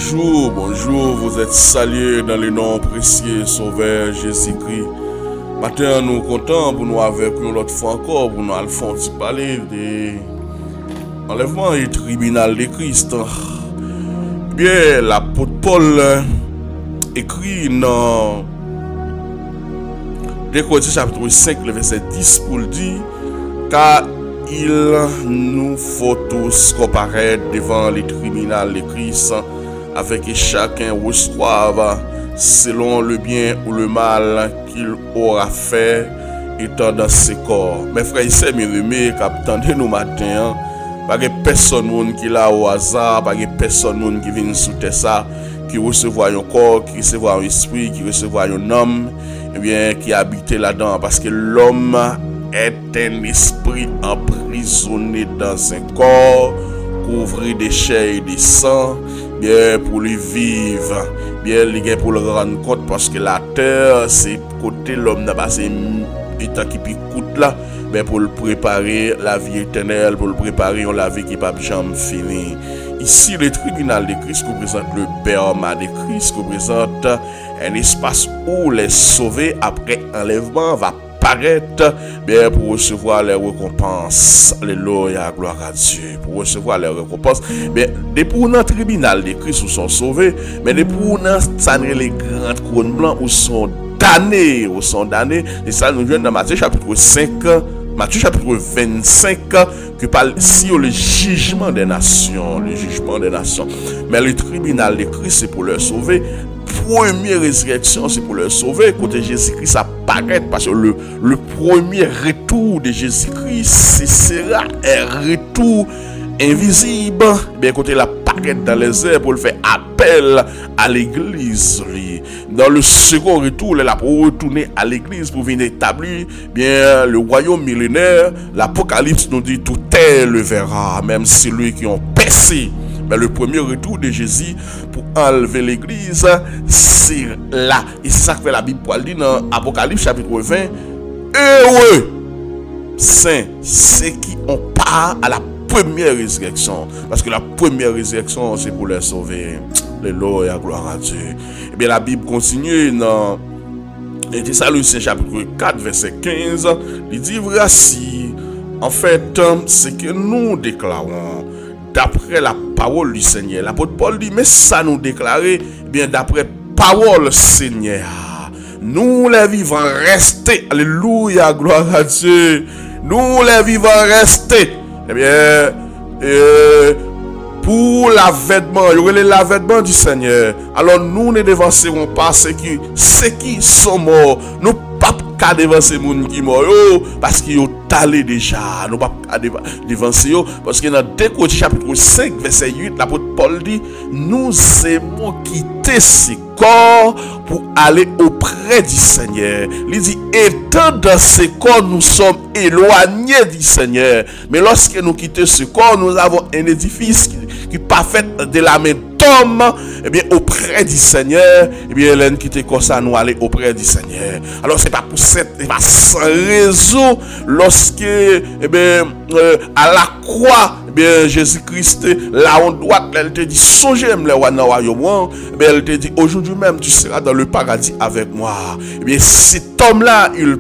Bonjour, bonjour, vous êtes salués dans le nom précieux Sauveur Jésus-Christ. Maintenant, nous sommes contents pour nous avec nous l'autre fois encore, pour nous faire un petit parler de l'enlèvement et tribunal de Christ. Bien, l'apôtre Paul écrit dans 2 Corinthiens chapitre 5, le verset 10 pour le dire, car il nous faut tous comparaître devant les tribunaux de Christ, afin que chacun reçoive selon le bien ou le mal qu'il aura fait étant dans ses corps. Mes frères et sœurs bien-aimés, qui attendent nous matin, pas de personne qui là au hasard, pas de personne qui vient sous ça, qui recevoir un corps, qui recevoir un esprit, qui recevoir un homme, et bien qui habite là-dedans, parce que l'homme est un esprit emprisonné dans un corps, couvert de chair et de sang, bien pour le vivre, bien pour le rendre compte, parce que la terre, c'est côté l'homme n'a pas état qui coûte là, mais pour le préparer la vie éternelle, pour le préparer la vie qui pas jamais finir. Ici, le tribunal de Christ représente le berma de Christ, représente un espace où les sauvés après enlèvement va paraître bien pour recevoir les récompenses. Alléluia, gloire à Dieu. Pour recevoir les récompenses. Mais depuis dans le tribunal de Christ où sont sauvés, mais depuis dans les grandes couronnes blanches où sont damnés, et ça nous vient dans Matthieu chapitre 5, Matthieu chapitre 25, qui parle sur le jugement des nations, Mais le tribunal de Christ, c'est pour leur sauver. Première résurrection, c'est pour leur sauver. Côté Jésus-Christ apparaît, parce que le premier retour de Jésus-Christ, ce sera un retour invisible. Bien, côté la paraît dans les airs pour le faire appel à l'église. Dans le second retour, il a pour retourner à l'église pour venir établir bien le royaume millénaire. L'Apocalypse nous dit tout est le verra, même celui qui ont percé. Mais le premier retour de Jésus pour enlever l'église, c'est là. Et c'est ça que fait la Bible pour le dire dans Apocalypse chapitre 20. Heureux, saints, ceux qui ont part à la première résurrection. Parce que la première résurrection, c'est pour les sauver. Alléluia, gloire à Dieu. Et bien la Bible continue dans Thessaloniciens chapitre 4, verset 15. Il dit, voici, en fait, ce que nous déclarons d'après la parole du Seigneur. L'apôtre Paul dit, mais ça nous déclarer, bien d'après parole Seigneur. Nous les vivants restés, alléluia, gloire à Dieu. Nous les vivants restés, eh bien, pour l'avènement, il y aura l'avènement du Seigneur. Alors nous ne devancerons pas ceux qui sont morts. Nous pas qu'à devancer les gens qui sont morts, parce qu'ils ont allé déjà. Nous pas qu'à devancer parce que dans 2 Corinthiens chapitre 5 verset 8, l'apôtre Paul dit, nous aimons quitter ces corps pour aller auprès du Seigneur. Il dit, étant dans ce corps, nous sommes éloignés du Seigneur. Mais lorsque nous quittons ce corps, nous avons un édifice qui est pas fait de la main d'homme, eh bien, auprès du Seigneur, eh bien, l'un qui était comme ça, nous aller auprès du Seigneur. Alors, c'est pas pour cette, pas sans raison, lorsque, eh bien, à la croix, eh bien, Jésus-Christ, là, on doit, elle te dit, songez-moi, le royaume, eh bien, elle te dit, aujourd'hui même, tu seras dans le paradis avec moi. Eh bien, cet homme-là, il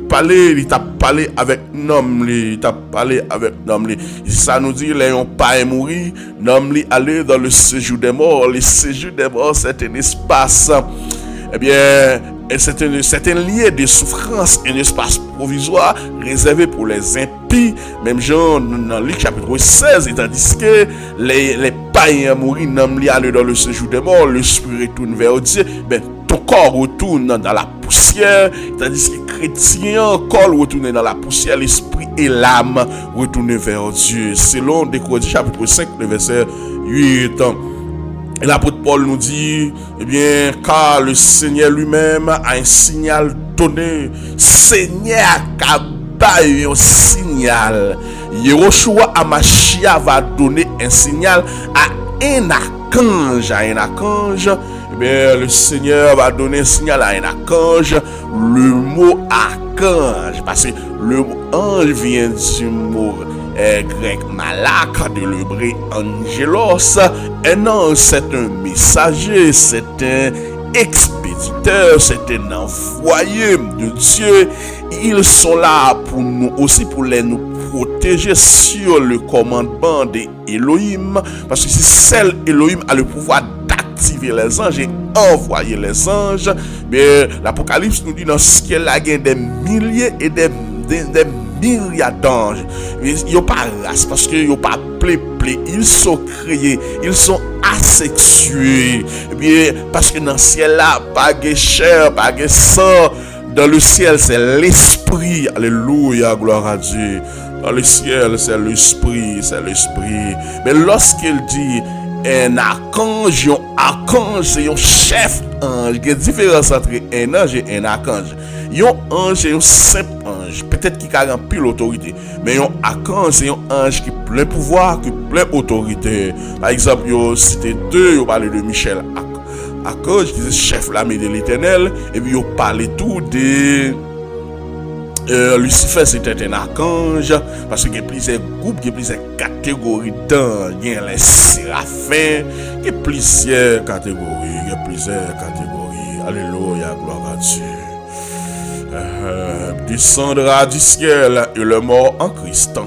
t'a parlé avec l'homme, il t'a parlé avec l'homme. Ça nous dit, les n'ont pas mourir, l'homme, aller dans le séjour des morts. Le séjour des morts, c'est un espace, eh bien, c'est un lieu de souffrance, un espace provisoire réservé pour les impies. Même Jean, dans Luc chapitre 16, tandis que les païens mourir, n'ont aller dans le séjour des morts, l'esprit retourne vers Dieu, ben, ton corps retourne dans la poussière, tandis que les chrétiens, corps retourne dans la poussière, l'esprit et l'âme retournent vers Dieu. Selon 2 Corinthiens chapitre 5, le verset 8. Et l'apôtre Paul nous dit, eh bien, car le Seigneur lui-même a un signal donné. Seigneur a un signal. Yehoshua Amashia va donner un signal à un archange. Eh bien, le Seigneur va donner un signal à un archange. Le mot archange, parce que le mot ange vient du mot grec malak de l'hébreu angelos. Un ange, c'est un messager, c'est un expéditeur, c'est un envoyé de Dieu. Ils sont là pour nous aussi, pour nous protéger sur le commandement de Elohim, parce que c'est seul Elohim a le pouvoir d'activer les anges et envoyer les anges. Mais l'Apocalypse nous dit dans ce qu'il y a des milliers et des myriades d'anges. Ils n'ont pas race parce qu'ils n'ont pas peuplé. Ils sont créés, ils sont asexués. Bien, parce que dans le ciel là, pas de chair, pas de sang. Dans le ciel, c'est l'esprit. Alléluia, gloire à Dieu. Dans le ciel, c'est l'esprit, c'est l'esprit. Mais lorsqu'il dit un archange, c'est un chef ange. Il y a une différence entre un ange et un archange. Un ange, c'est un simple ange. Peut-être qu'il a rempli l'autorité. Mais un archange, c'est un ange qui a plein pouvoir, qui a plein autorité. Par exemple, c'était deux, il parlait de Michel Archange, qui est chef l'armée de l'Éternel. Et puis, il parlait tout de Lucifer, c'était un archange, parce qu'il y a plusieurs groupes, il y a plusieurs catégories d'anges. Il y a les séraphins, il y a plusieurs catégories, Alléluia, gloire à Dieu. Descendra du ciel et le mort en Christ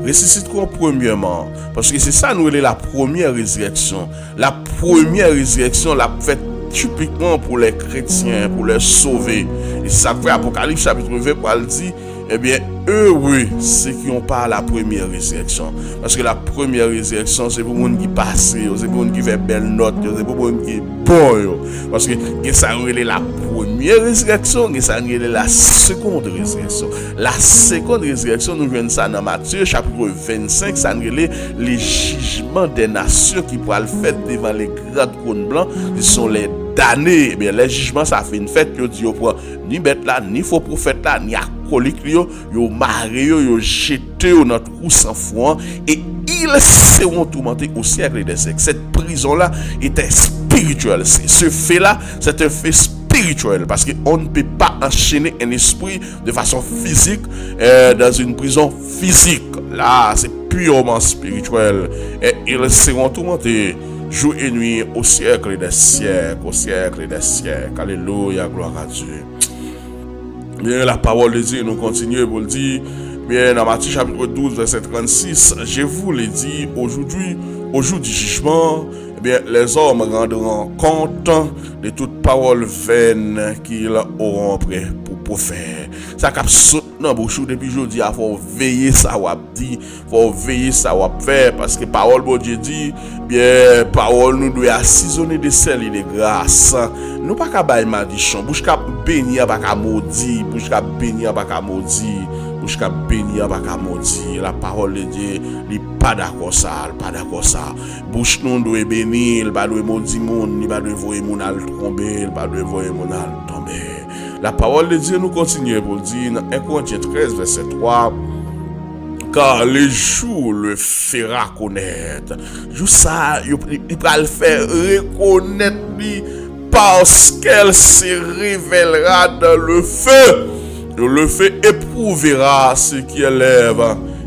ressusciteront premièrement, parce que c'est ça nous la première résurrection. La première résurrection l'a faite typiquement pour les chrétiens, pour les sauver. Et c'est ça que Apocalypse chapitre 20 pour le dire, eh bien, heureux ceux qui n'ont pas la première résurrection. Parce que la première résurrection, c'est pour les gens qui passent, c'est pour les gens qui font belle note, c'est pour les gens qui sont bons. Parce que ça c'est la première résurrection, et ça c'est la seconde résurrection. La seconde résurrection, nous voyons ça dans Matthieu chapitre 25, ça c'est les jugements des nations qui pourraient le faire devant les grands trônes blancs, qui sont les damnés. Eh bien, les jugements, ça fait une fête, ils disent, ni bête là, ni faux prophète là, ni alcoolique, ils marré, ils jeté dans notre trou sans foi, et ils seront tourmentés au siècle des siècles. Cette prison-là était spirituelle. Ce fait-là, c'est un fait spirituel, parce qu'on ne peut pas enchaîner un esprit de façon physique dans une prison physique. Là, c'est purement spirituel. Et ils seront tourmentés jour et nuit au siècle des siècles, Alléluia, gloire à Dieu. Bien, la parole de Dieu nous continue pour le dire. Bien, dans Matthieu chapitre 12, verset 36, je vous l'ai dit, aujourd'hui, au jour du jugement, bien, les hommes rendront compte de toute parole vaine qu'ils auront prêt pour faire. Ça cap saute dans bouche depuis aujourd'hui, il faut veiller ça ou dit, faut veiller ça ou faire, parce que parole bon Dieu dit, bien, parole nous doit assaisonner de sel et de grâce. Nous pas qu'à bailler malédiction, bouche cap bénir pas qu'à maudire, bouche cap bénir pas qu'à maudire. Bouche cap bénir pas qu'à maudire. La parole de Dieu, il pas d'accord ça, Bouche nous doit bénir, il pas doit maudire monde, il pas doit voir monde al tomber, il pas doit voir monde al tomber. La parole de Dieu nous continue pour dire dans 1 Corinthiens 13 verset 3, car le jour le fera connaître. Jour ça, il va le faire reconnaître parce qu'elle se révélera dans le feu. Le feu éprouvera ce qui élève,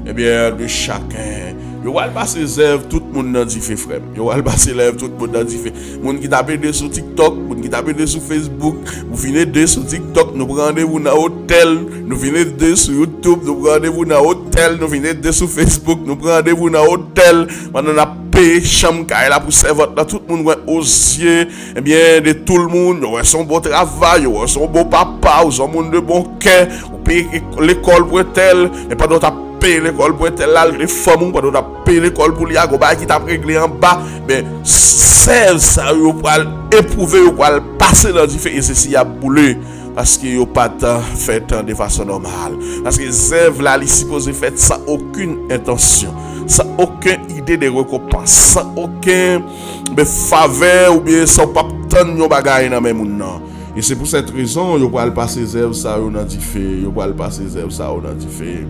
eh bien, de chacun. Yo va passer les œuvres, tout le monde dans dit fait frère. Yo va passer les œuvres, tout le monde dans dit fait. Monde qui tape des sur TikTok, monde qui tape des sur Facebook, vous venez de sur TikTok, nous rendez-vous dans hôtel, nous venez de sur YouTube, nous rendez-vous dans hôtel, nous venez de sur Facebook, nous rendez-vous dans hôtel. Maintenant on a payé chambre là pour servir là, tout le monde va aux yeux, eh bien de tout le monde, yo son bon travail, yo son bon papa, ou son monde de bon cœur, ou payer l'école pour tel, et pas d'autre payer l'école pour tel là, les femmes pas d'autre payer l'école pour liago ba qui t'a réglé en bas, mais celle ça yo pour éprouver, yo pour passer dans différents et ceci a boulé. Parce que yo pas fait de façon normale. Parce que Zève là, il supposé faire sans aucune intention, sans aucune idée de récompense, sans aucun faveur ou bien sans pas tant de bagaille dans même monde. Et c'est pour cette raison yo va passer Zève ça on a dit fait, yo va passer Zève ça on a dit fait.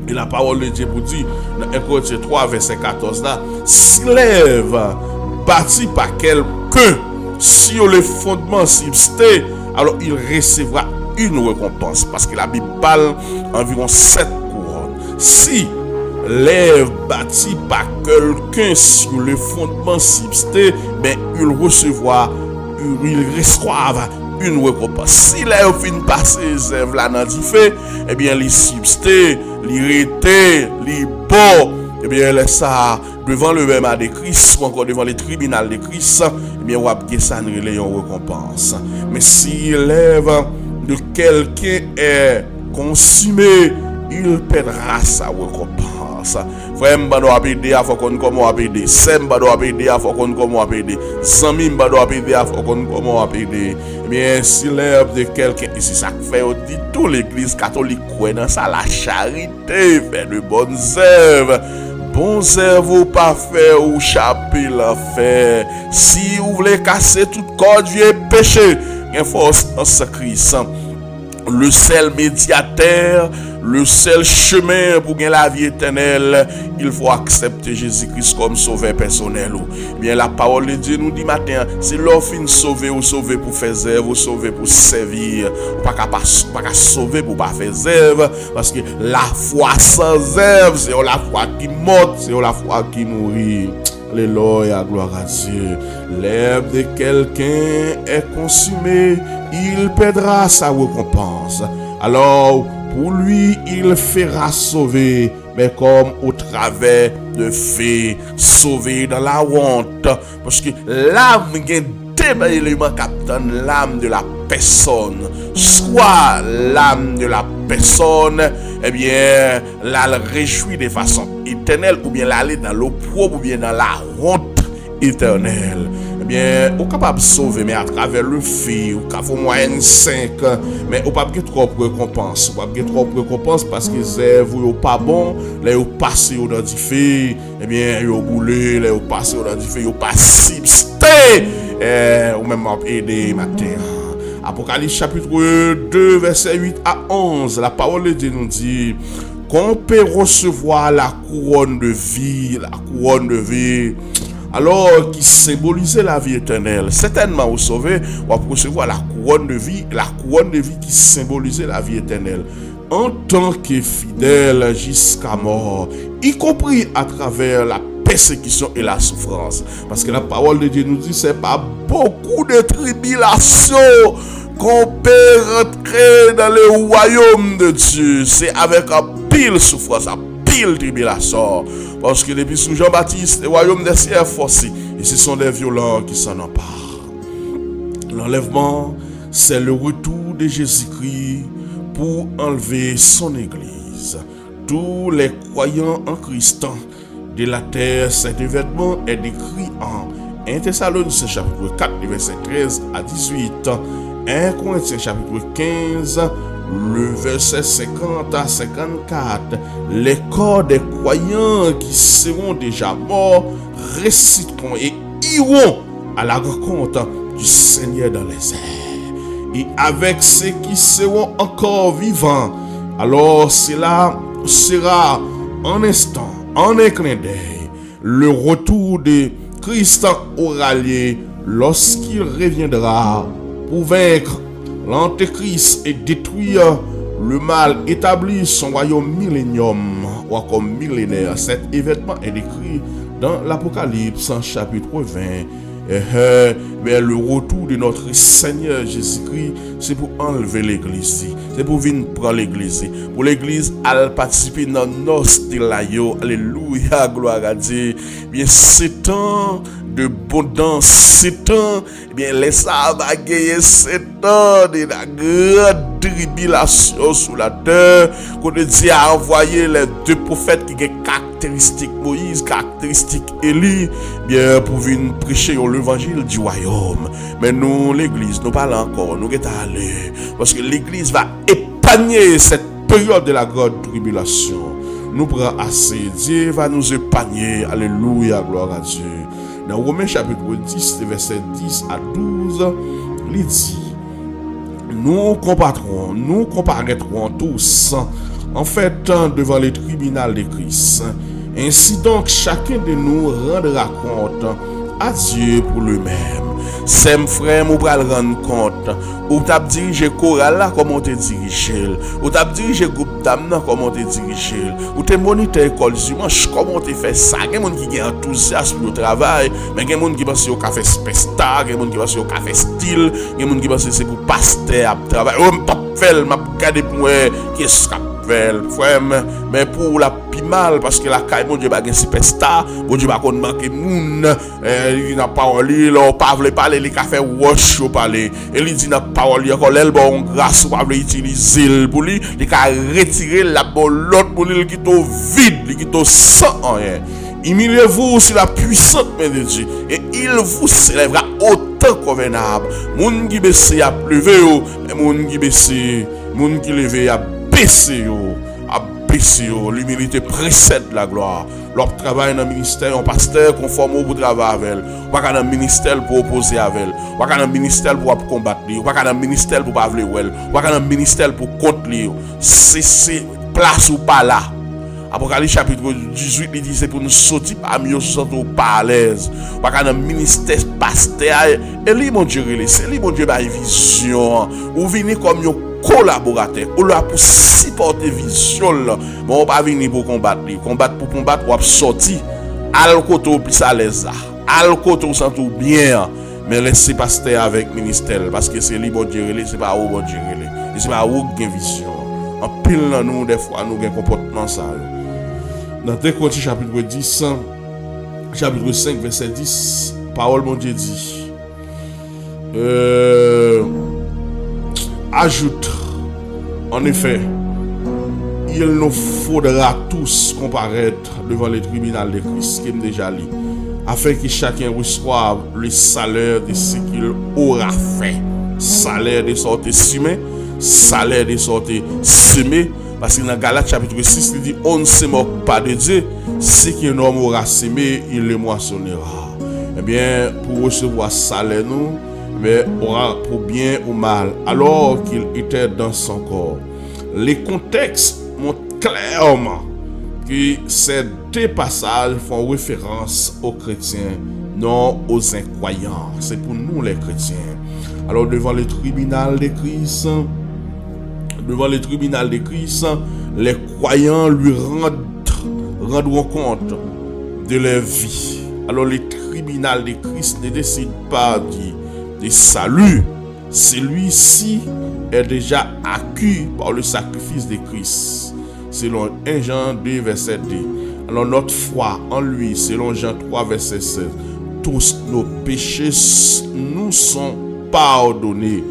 Et la parole de Dieu pour dire dans 1 Corinthiens 3 verset 14 là, s'élève bâti par quelqu'un sur le fondement subsisté, alors il recevra une récompense, parce que la Bible parle environ 7 couronnes. Si l'œuvre bâtie par quelqu'un sur le fondement subsisté, ben il reçoit une récompense. Si l'œuvre fin passer ces œuvres là dans fait, eh bien les subsisté, les rété, les bon, eh bien les ça devant le même de Christ ou encore devant les tribunaux de Christ, eh bien on va bien ça une récompense. Mais si l'œuvre de quelqu'un est consumée, il perdra sa récompense. Frère, doit payer, faut qu'on comment payer. Sem doit payer, faut qu'on comment payer. Zami doit payer, faut qu'on comment payer. Mais si l'œuvre de quelqu'un, et c'est ça que fait dit toute l'église catholique croit dans ça, la charité, fait de bonnes œuvres. Bonnes œuvres ou pas faire ou chaper l'affaire. Si vous voulez casser toute corde vieux péché, il force en Christ. Le seul médiateur, le seul chemin pour gagner la vie éternelle, il faut accepter Jésus-Christ comme sauveur personnel. Bien, la parole de Dieu nous dit matin, c'est l'offre de sauver ou sauver pour faire œuvre, ou sauver pour servir, ou pas sauver pour pas faire œuvre, parce que la foi sans œuvre, c'est la foi qui monte, c'est la foi qui mourit. Alléluia, gloire à Dieu. L'œuvre de quelqu'un est consumée, il perdra sa récompense. Alors, pour lui, il fera sauver, mais comme au travers de fait, sauver dans la honte. Parce que l'âme est deux éléments capitaine, l'âme de la personne. Soit l'âme de la personne, eh bien, la réjouit de façon éternelle, ou bien l'aller dans l'opprobre, ou bien dans la honte éternelle. Eh bien, on est capable de sauver, mais à travers le fait, ou capable de moyenne 5, mais on ne peut pas trop de récompense. On ne peut pas trop de récompense parce que les œuvres ne sont pas bon, là, ils passent dans du fait, eh bien, ils ont boulé, là, ils passent dans du fait, ils n'ont pas subsisté, ou même aider matin. Apocalypse chapitre 2, verset 8 à 11, la parole de Dieu nous dit qu'on peut recevoir la couronne de vie, alors qui symbolisait la vie éternelle. Certainement, vous savez, on va recevoir la couronne de vie qui symbolisait la vie éternelle. En tant que fidèle jusqu'à mort, y compris à travers la persécution et la souffrance. Parce que la parole de Dieu nous dit, c'est pas beaucoup de tribulations qu'on peut rentrer dans le royaume de Dieu. C'est avec un pile souffrance, un pile tribulation. Parce que depuis sous Jean-Baptiste, le royaume des cieux est forcé. Et ce sont les violents qui s'en emparent. L'enlèvement, c'est le retour de Jésus-Christ pour enlever son église. Tous les croyants en Christ de la terre, cet événement est décrit en 1 Thessaloniciens chapitre 4, verset 13 à 18, 1 Corinthiens chapitre 15, le verset 50 à 54. Les corps des croyants qui seront déjà morts ressusciteront et iront à la rencontre du Seigneur dans les airs. Et avec ceux qui seront encore vivants, alors cela sera en instant, en un clin d'œil, le retour de Christ aura lieu lorsqu'il reviendra pour vaincre l'antéchrist et détruire le mal, établir son royaume millénium ou comme millénaire. Cet événement est décrit dans l'Apocalypse chapitre 20. Mais le retour de notre Seigneur Jésus-Christ, c'est pour enlever l'église, c'est pour venir prendre l'église, pour l'église à participer dans nos styles. Alléluia, gloire à Dieu. Bien, c'est temps de abondance, c'est temps, bien, laissez va gagner, c'est temps de la grande tribulation sous la terre, qu'on Dieu a envoyé les deux prophètes qui ont caractéristiques Moïse, caractéristiques Élie, bien, pour venir prêcher l'évangile du royaume. Mais nous, l'église, nous parlons encore, nous sommes allés, parce que l'église va épargner cette période de la grande tribulation. Nous prenons assez, Dieu va nous épargner, alléluia, gloire à Dieu. Dans Romains chapitre 10, verset 10 à 12, il dit, nous comparaîtrons tous, en fait, devant les tribunaux de Christ. Ainsi donc, chacun de nous rendra compte à Dieu pour lui-même. Sem frère, ou pral rendre compte. Ou t'as dirigé chorale là, comment te diriger. Ou t'as dirigé groupe d'âme là, comment te diriger. Ou t'es moniteur école dimanche, comment te fait ça. Il y a des gens qui ont enthousiasme au travail, mais il y a des gens qui pensent au café spesta, il y a des gens qui pensent au café style, il y a des gens qui pensent que c'est pour pasteur à travailler. Oh, je ne vais pas regarder pour moi, qu'est-ce que mais pour la plus mal parce que la caille mon Dieu pas gain superstar mon Dieu pas qu'on manque moun il n'a pas parlé là pas veut parler les café wash ou parler et il dit n'a pas parlé encore elle bon grâce pas veut utiliser pour lui il a retirer la l'autre pour lui qui to vide qui to sans rien. Humiliez-vous sur la puissante main de Dieu et il vous s'élèvera autant convenable. Moun qui baisse a pleuvé et moun qui baisse moun qui levé a baissé l'humilité précède la gloire. L'homme travaille dans le ministère, un pasteur conforme au travail avec elle. Ou pas dans le ministère pour opposer avec elle. Ou pas dans le ministère pour combattre lui. Ou pas dans le ministère pour pas vouloir elle. Ou pas dans le ministère pour contre lui. C'est place ou pas là. Apocalypse chapitre 18 il dit c'est pour nous sortir parmi eux surtout pas à l'aise. Ou pas dans le ministère pasteur et lui mon Dieu c'est lui mon Dieu ba vision. Ou venir comme un collaborateur ou là pour supporter vision là mais on pas venir pour combattre ou sortir al côté plus à l'aise al côté sent tout bien mais laissez pasteur avec ministère parce que c'est lui bon Dieu c'est pas ou bon Dieu et c'est pas ou gain vision en pile dans nous des fois nous gain comportement ça dans 2 Corinthiens chapitre 10 chapitre 5 verset 10 parole mon Dieu dit ajoute, en effet, il nous faudra tous comparaître devant les tribunaux de Christ, qui est déjà lu, afin que chacun reçoive le salaire de ce qu'il aura fait. Salaire de sorte semé, salaire de sorte semé, parce que dans Galates chapitre 6, il dit on ne se moque pas de Dieu, ce qu'un homme aura semé, il le moissonnera. Eh bien, pour recevoir salaire, nous, mais aura pour bien ou mal, alors qu'il était dans son corps. Les contextes montrent clairement que ces 2 passages font référence aux chrétiens, non aux incroyants. C'est pour nous les chrétiens. Alors devant le tribunal de Christ, les croyants lui rendront compte de leur vie. Alors le tribunal de Christ ne décide pas de salut. Celui-ci est déjà acquis par le sacrifice de Christ. Selon 1 Jean 2 verset 2. Alors notre foi en lui, selon Jean 3 verset 16. Tous nos péchés nous sont pardonnés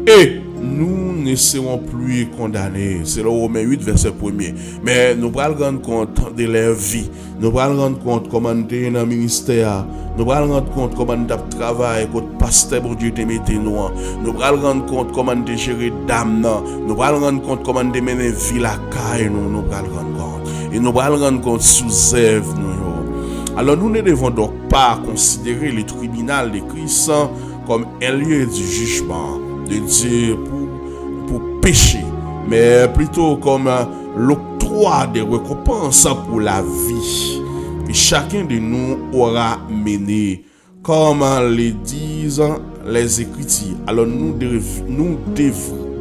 et nous ne serons plus condamnés. C'est le Romains 8 verset 1. Mais nous allons rendre compte de leur vie. Nous allons rendre compte comment nous sommes dans le ministère. Nous allons rendre compte comment nous travaillons avec le pasteur pour Dieu te mettre nous. Nous allons rendre compte comment nous gérer d'âme. Nous allons rendre compte comment nous mener vie la caille. Nous allons rendre compte. Et nous allons rendre compte sous œuvre. Alors nous ne devons donc pas considérer le tribunal de Christ comme un lieu du jugement de Dieu pour pécher, mais plutôt comme l'octroi des récompenses pour la vie que chacun de nous aura mené, comme le disent les Écritures. Alors nous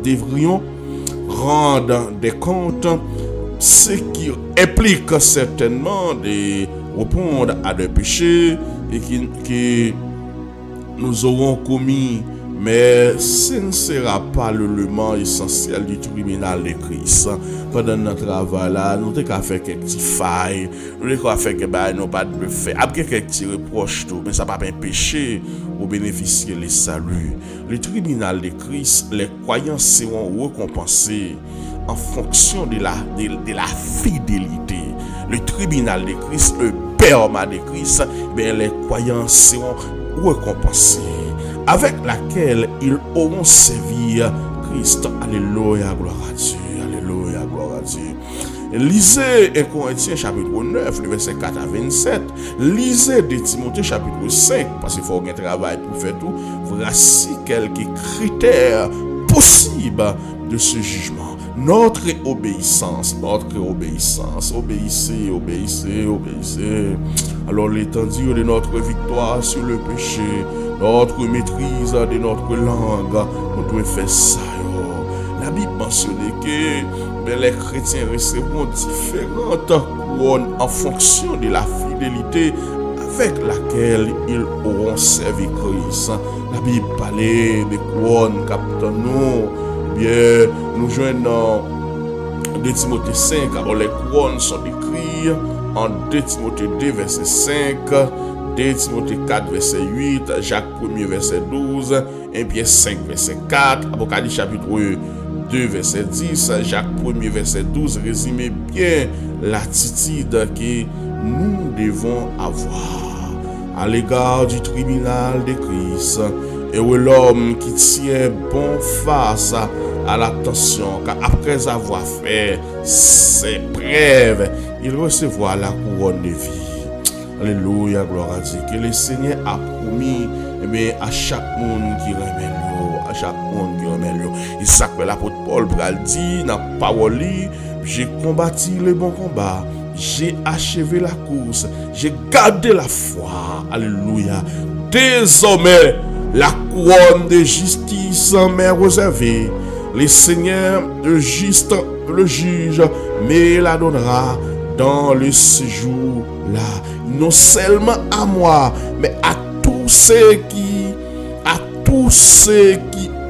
devrions rendre des comptes, ce qui implique certainement de répondre à des péchés et que nous aurons commis. Mais ce ne sera pas l'élément essentiel du tribunal de Christ. Pendant notre travail là, nous avons fait quelques petites failles, nous avons fait que nous pas de faire, après quelques petits reproches, mais ça n'a pas péché au bénéficier le salut. Le tribunal de Christ, les croyants seront récompensés en fonction de la fidélité. Le tribunal de Christ, le perma de Christ, bien les croyants seront récompensés, avec laquelle ils auront servi Christ. Alléluia, gloire à Dieu. Alléluia, gloire à Dieu. Lisez 1 Corinthiens chapitre 9, le verset 4 à 27. Lisez 2 Timothée chapitre 5, parce qu'il faut un travail pour faire tout. Voici quelques critères possibles de ce jugement. Notre obéissance. Obéissez. Alors l'étendue de notre victoire sur le péché notre maîtrise de notre langue, nous devons faire ça. La Bible mentionne que les chrétiens recevront différentes couronnes en fonction de la fidélité avec laquelle ils auront servi Christ. La Bible parlait des couronnes, captant nous. Bien, nous joignons 2 Timothée 5, alors les couronnes sont écrites en 2 Timothée 2, verset 5, 2 Timothée 4, verset 8, Jacques 1, verset 12, 1 Pierre 5, verset 4, Apocalypse chapitre 2, verset 10, Jacques 1, verset 12, résume bien l'attitude que nous devons avoir à l'égard du tribunal de Christ. Et où l'homme qui tient bon face à la tension, car après avoir fait ses preuves, il recevra la couronne de vie. Alléluia, gloire à Dieu. Que le Seigneur a promis à chaque monde qui remet l'eau, à chaque monde qui remet l'eau. Et ça que l'apôtre Paul Bral dit dans la parole, j'ai combattu le bon combat, j'ai achevé la course, j'ai gardé la foi. Alléluia. Désormais, la couronne de justice m'est réservée. Le Seigneur, le juste, le juge, me la donnera dans le séjour là. Non seulement à moi, mais à tous ceux qui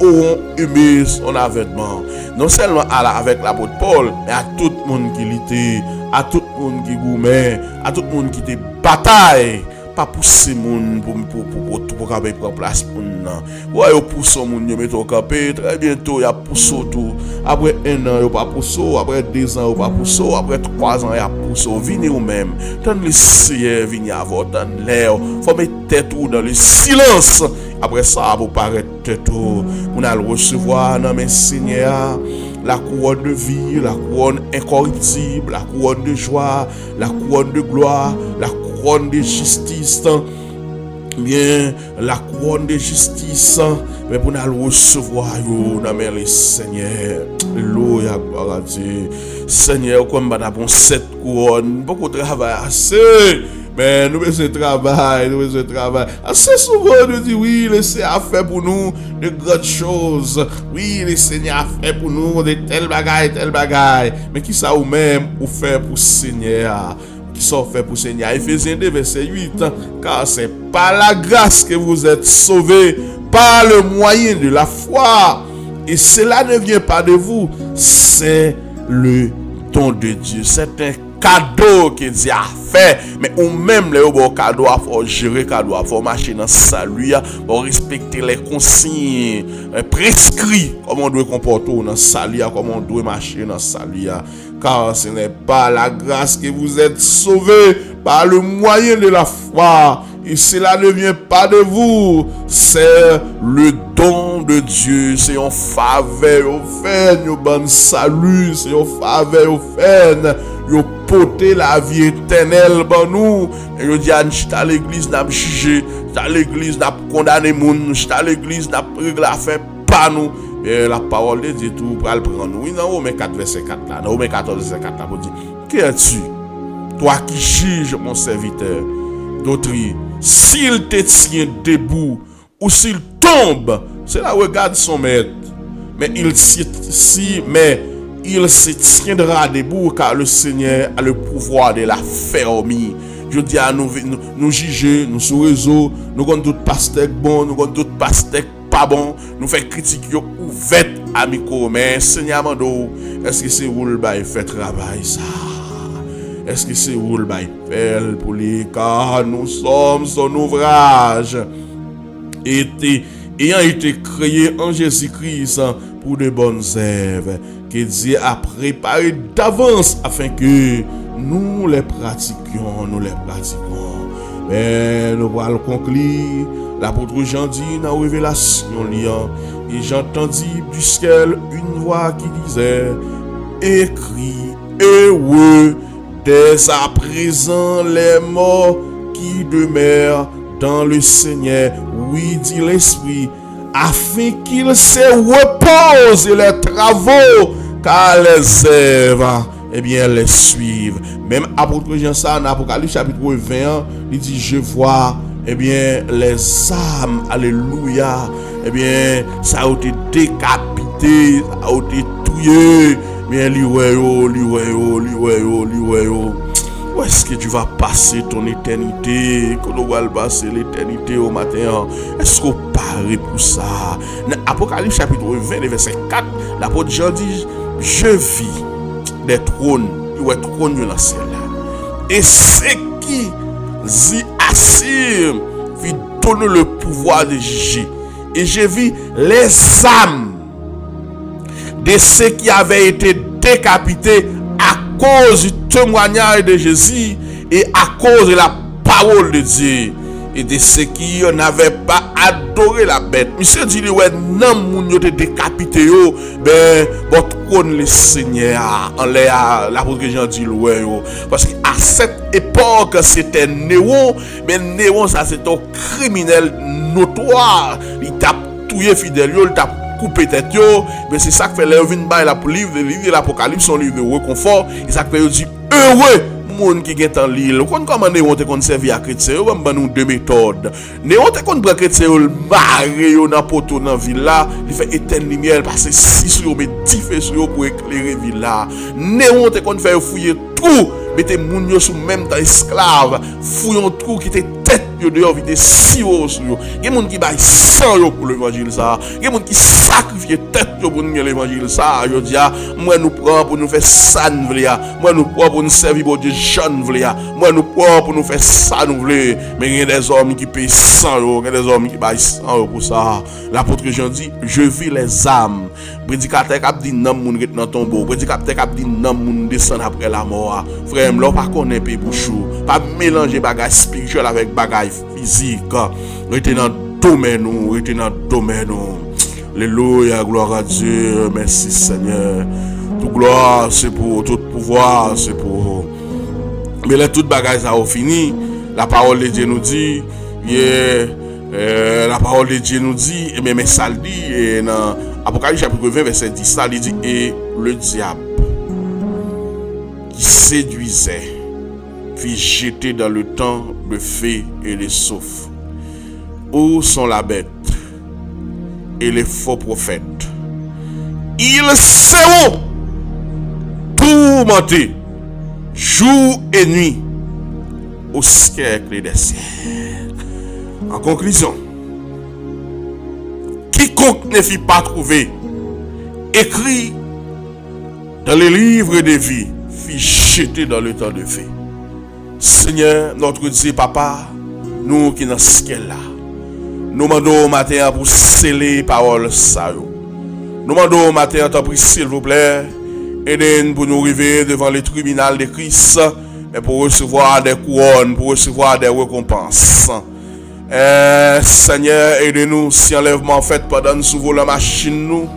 auront aimé son avènement. Non seulement avec l'apôtre Paul, mais à tout le monde qui l'était, à tout le monde qui gourmet, à tout le monde qui était bataille. Pas pousser moun pour prendre place pour nous. Ouais, yo pousse moun yo met au campé, très bientôt y a pousse tout. Après 1 an yo pas pousse, après 2 ans yo pas pousse, après 3 ans y a pousse. Venez ou même. Tant le Seigneur vient avant dans l'air. Faut mettre tête ou dans le silence. Après ça vous paraître tête ou pour nous recevoir dans mes Seigneur. La couronne de vie, la couronne incorruptible, la couronne de joie, la couronne de gloire, la couronne de justice, bien, la couronne de justice, mais pour nous recevoir, nous avons le Seigneur. Alléluia, gloire à Dieu. Seigneur, comme nous avons cette couronne, beaucoup de travail assez. Mais nous besoin de travail, Assez souvent, nous disons, oui, le Seigneur a fait pour nous de grandes choses. Oui, le Seigneur a fait pour nous de telles bagailles. Mais qui ça ou même ou fait pour le Seigneur? Qui ça fait pour le Seigneur? Éphésiens 2, verset 8. Car c'est par la grâce que vous êtes sauvés, par le moyen de la foi. Et cela ne vient pas de vous, c'est le don de Dieu. C'est un cadeau que Dieu a fait, mais ou même les cadeaux à faut gérer, cadeau à faut marcher dans salut, pour respecter les consignes prescrits, comment on doit comporter dans salut, comment on doit marcher dans salut, car ce n'est pas la grâce que vous êtes sauvés par le moyen de la foi. Et cela ne vient pas de vous, c'est le don de Dieu, c'est un faveur offert, un bon salut, c'est un faveur offert, un porter la vie éternelle pour nous. Et je dis à l'église n'a pas jugé, à l'église n'a pas condamné moun, à l'église n'a pas réglé l'affaire pas nous. Et la parole de Dieu tout pour le prendre nous. Oui, dans Romains 4 verset 4 là, dans Romains 14 verset 4 là, vous dit, qui es-tu, toi qui juges mon serviteur? D'autres, s'il te tient debout ou s'il tombe, c'est là où regarde son maître. Mais il se tiendra debout car le Seigneur a le pouvoir de la fermer. Je dis à nous juger, nous sous réseau, nous avons tout pasteur bon, nous avons tout pasteur pas bon, nous faisons critique ouverte à micro. Mais Seigneur Mando, est-ce que c'est vous le bail fait travail ça? Est-ce que c'est vous le bail fait pour lui? Car nous sommes son ouvrage, ayant été créé en Jésus-Christ pour de bonnes œuvres que Dieu a préparées d'avance afin que nous les pratiquions, Mais nous allons conclure. L'apôtre Jean dit dans la révélation liant, et j'entendis du ciel une voix qui disait, écrit, heureux dès à présent les morts qui demeurent dans le Seigneur, oui, dit l'Esprit, afin qu'ils se reposent les travaux, car les œuvres, eh bien, les suivent. Même apôtre Jean ça, dans Apocalypse chapitre 20, il dit, je vois eh bien, les âmes, alléluia, eh bien, ça a été décapité, ça a été tué, bien, où est-ce que tu vas passer ton éternité? Quand on va passer l'éternité au matin, est-ce qu'on parle pour ça? Dans Apocalypse chapitre 20, verset 4, l'apôtre Jean dit, je vis des trônes, il y a des trônes dans le ciel là. Et ceux qui y assirent, lui donnent le pouvoir de juger. Et j'ai vu les âmes de ceux qui avaient été décapités à cause du témoignage de Jésus et à cause de la parole de Dieu. Et de ceux qui n'avaient pas adoré la bête. Monsieur dit, ouais, non, moun yo te décapité yo, ben, votre trône le Seigneur, en l'air, l'apôtre Jean dit, ouais, yo. Parce qu'à cette époque, c'était Néron, mais Néron, ça, c'est un criminel notoire. Il t'a tué fidèle, il t'a coupé tête, yo. Mais c'est ça que fait le livre de l'Apocalypse, son livre de réconfort, et ça que fait, il dit, heureux. Moun qui est en l'île, comment Néon te conservé à chrétien, on va nous deux méthodes. Néon te conservé à chrétien, on marre dans poteau dans ville là, il fait éteindre lumière, passer 6 sur mais 10 feux sur pour éclairer ville là. Néon te conservé fouiller tout, mettez moun yo sous même temps esclave, fouillons tout qui était tête yo dehors, vite 6 euros sur yo. Gen moun qui baille 100 euros pour l'évangile ça. Gen moun qui sacrifie tête yo pour nous l'évangile ça. Yo dit moi nous prend pour nous faire ça nous vle ya. Moi nous prend pour nous servir pour Dieu jeune vle ya. Moi nous prend pour nous faire ça nous vle. Mais il y a des hommes qui payent 100 euros, il y a des hommes qui baillent 100 euros pour ça. L'apôtre Jean dit, je vis les âmes. Prédicateur qui dit non moun ret dans tombeau. Prédicateur qui dit non moun descend après la mort. Frère, m'lo pas connaît pe bouchou. Pas mélanger bagage spirituel avec bagage physique. Rete dans domaine nous, rete dans domaine nous. Alléluia, gloire à Dieu. Merci Seigneur. Toute gloire c'est pour, tout pouvoir c'est pour. Mais là toute bagage ça a fini. La parole de Dieu nous dit, la parole de Dieu nous dit, et même ça le dit, et dans Apocalypse chapitre 20 verset 10, ça dit, et le diable qui séduisait fut jeté dans le temps de feu et de soufre. Où sont la bête et les faux prophètes? Ils seront tourmentés jour et nuit au siècle des siècles. En conclusion, quiconque ne fit pas trouver écrit dans les livres de vie fut jeté dans le temps de feu. Seigneur, notre Dieu, Papa, nous qui dans ce ciel là, nous demandons au matin pour sceller parole ça. Nous demandons au matin, t'en prie, s'il vous plaît, aidez-nous pour nous arriver devant le tribunal de Christ, et pour recevoir des couronnes, pour recevoir des récompenses. Seigneur, aidez-nous si enlèvement fait pendant nous sous la machine nous,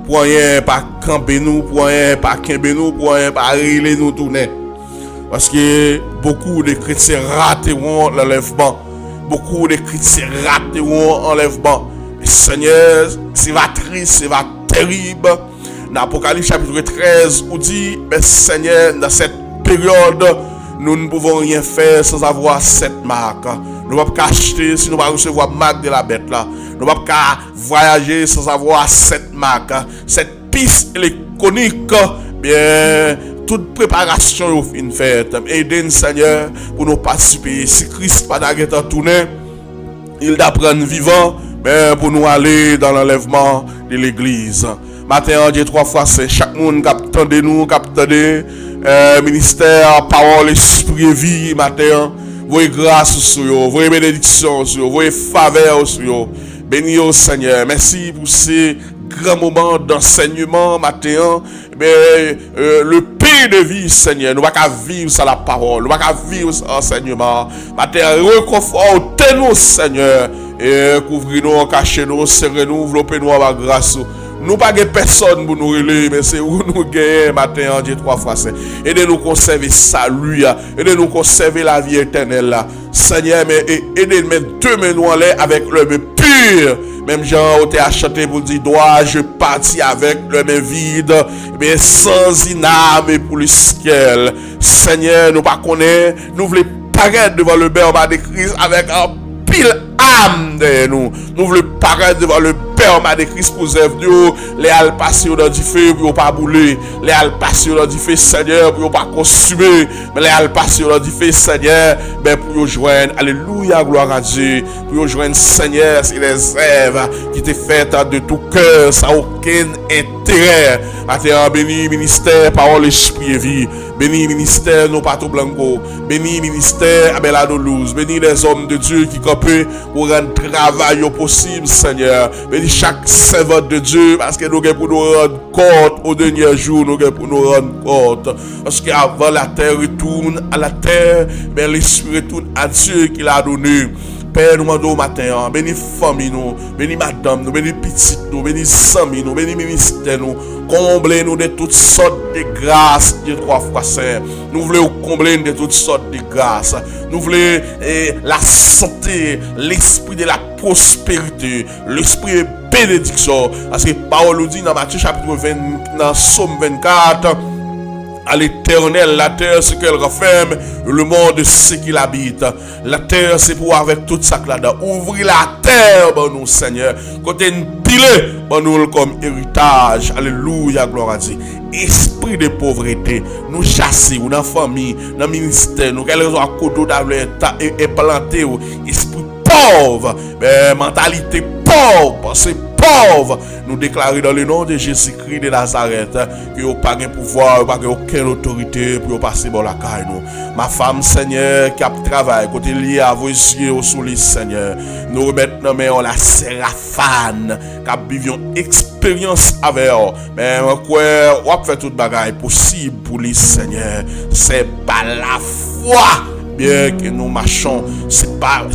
pour rien pas camper nous, pour rien pas camper nous, pour rien pas régler nous tourner. Parce que beaucoup de chrétiens rateront l'enlèvement. Beaucoup de chrétiens rateront l'enlèvement. Seigneur, c'est va triste, c'est va terrible. Dans Apocalypse chapitre 13, on dit, mais Seigneur, dans cette période, nous ne pouvons rien faire sans avoir cette marque. Nous ne pouvons pas acheter si nous ne pouvons pas recevoir la marque de la bête là. Nous ne pouvons pas voyager sans avoir cette marque. Cette piste électronique, bien, toute préparation est une fête. Aidez-nous, Seigneur, pour nous participer. Si Christ pas d'arrêter tourner, il d'apprendre vivant, mais pour nous aller dans l'enlèvement de l'église. Matin, Dieu 3 fois, c'est chaque monde qui attend nous, qui attend ministère, parole, esprit, vie, matin. Voyez grâce sur vous, voyez bénédiction sur vous, voyez faveur sur vous. Bénis au Seigneur. Merci pour ces grands moments d'enseignement matin. Mais le pain de vie, Seigneur, nous ne pouvons pas vivre sans la parole, nous ne pouvons pas vivre sans l'enseignement. Matin, réconfortez-nous, Seigneur, et couvrez-nous, cachez-nous, serrez-nous, enveloppez-nous à la grâce. Nous pas personne pour nous relayer, mais c'est où nous gagnons matin en Dieu 3 fois saint. Aidez-nous conserver salut, aidez-nous conserver la vie éternelle là. Seigneur, mais aidez-nous mettre deux mains en l'air avec le main pur. Même Jean a été acheté pour dire, dois-je partir avec le main vide, mais sans inâme pour le ciel. Seigneur, nous pas connaître, nous voulons paraître devant le berbe de Christ avec un pile âme de nous. Nous voulons paraître devant le Père m'a de Christ pour œuvre de les al passer dans du feu pour pas brûler, les al passer dans du feu Seigneur pour pas consumer, mais les al passer dans du feu Seigneur ben pour joindre alléluia gloire à Dieu, pour joindre Seigneur c'est les œuvres qui t'est faites de tout cœur, ça aucun intérêt. À te béni ministère parole esprit et vie, béni ministère nos pato blanco, béni ministère Abelado Luz, béni les hommes de Dieu qui campent pour rendre travail possible Seigneur, béni chaque servant de Dieu parce que nous avons pour nous rendre compte au dernier jour, nous avons pour nous rendre compte parce qu'avant la terre retourne à la terre, mais l'esprit retourne à Dieu qui l'a donné. Père, nous demandons au matin, bénis famille nous, bénis madame nous, bénis petite nous, bénis amis nous, bénis ministère nous, comblez-nous de toutes sortes de grâces, Dieu 3 fois saint. Nous voulons combler de toutes sortes de grâces. Nous voulons la santé, l'esprit de la prospérité, l'esprit de bénédiction. Parce que parole nous dit dans Matthieu chapitre 20, dans Somme 24, à l'Éternel, la terre c'est qu'elle referme, le monde c'est qu'il habite. La terre c'est pour avec tout ça là-dedans. Ouvrir la terre, bon nous Seigneur. Côté une pile, bon nous comme héritage. Alléluia, gloire à Dieu. Esprit de pauvreté, nous chasser ou dans la famille, dans le ministère, nous quelle raison à côté d'avoir et planter esprit pauvre, mentalité pauvre, pensée pauvre, nous déclarer dans le nom de Jésus-Christ de Nazareth que vous n'avez pas de pouvoir, pas aucune autorité pour passer dans la caille. Ma femme, Seigneur, qui a travaillé, côté lié à vos yeux sous les Seigneur, nous remettons mais la Séraphane, qui a vécu une expérience avec eux. Mais on va faire toute bagaille possible pour les Seigneur. C'est pas la foi. Bien que nous marchons, c'est pas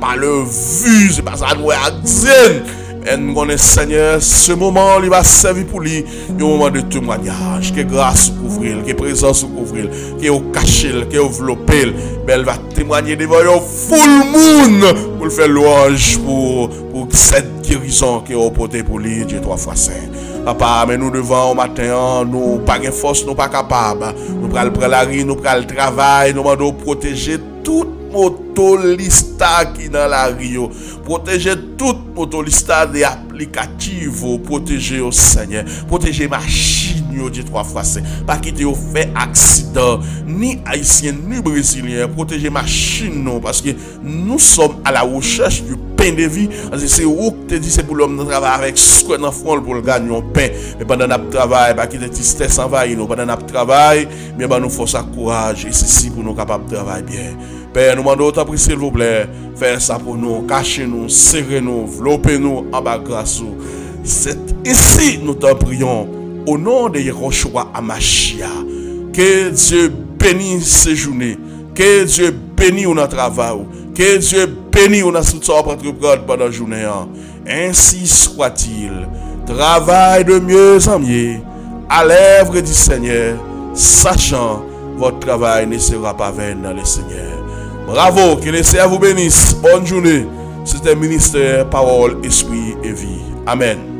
par le vu, c'est pas ça nous dire. Et nous connaissons Seigneur, ce moment il va servir pour lui un moment de témoignage, que grâce couvrir, que présence couvrir, que au cacher, que envelopper, mais elle va témoigner devant un full moon pour faire louange pour cette guérison que vous portez pour lui, Dieu 3 fois saint. Papa, mais nous devons au matin, nous pas de force, nous pas capables. Nous prenons la rue, nous prenons le travail, nous demandons protéger toute motorista qui dans la rue. Protéger toute motorista des applicatifs, protéger au Seigneur, protéger machine, Dieu 3 fois saint. Pas quitter au fait accident, ni haïtien, ni brésilien, protéger machine, non, parce que nous sommes à la recherche du pain de vie. C'est où que tu dis c'est pour l'homme de travail avec ce qu'on a fait pour le gagner un pain. Mais pendant notre travail, pas quitter tristesse envahir nous. Pendant notre travail, mais nous force à courage et ceci pour nous capables de travailler bien. Père, nous demandons autant pour s'il vous plaît, faire ça pour nous, cacher nous, serrer nous, envelopper nous en bas grâce. C'est ici nous t'en prions au nom de Yehoshua Amashia. Que Dieu bénisse ces journées, que Dieu bénisse notre travail, que Dieu bénisse notre soutien pendant la journée. Ainsi soit-il. Travail de mieux en mieux à l'œuvre du Seigneur, sachant votre travail ne sera pas vain dans le Seigneur. Bravo, que le Seigneur vous bénisse. Bonne journée. C'était ministère, parole, esprit et vie. Amen.